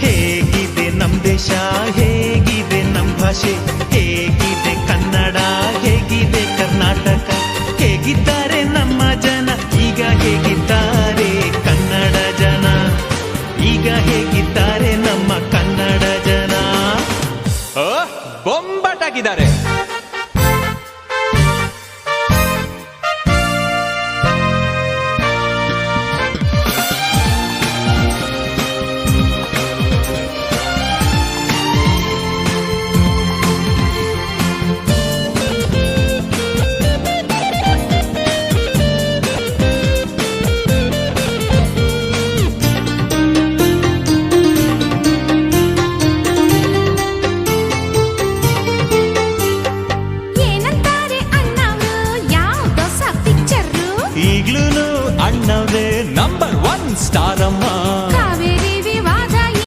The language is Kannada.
ಹೇಗಿದೆ ನಮ್ ದೇಶ, ಹೇಗಿದೆ ನಮ್ ಭಾಷೆ, ಹೇಗಿದೆ ಕನ್ನಡ, ಹೇಗಿದೆ ಕರ್ನಾಟಕ, ಹೇಗಿದ್ದಾರೆ ನಮ್ಮ ಜನ, ಈಗ ಹೇಗಿದ್ದಾರೆ ಕನ್ನಡ ಜನ, ಈಗ ಹೇಗಿದ್ದಾರೆ ನಮ್ಮ ಕನ್ನಡ ಜನ. ಬೊಂಬಾಟಾಗಿದ್ದಾರೆ.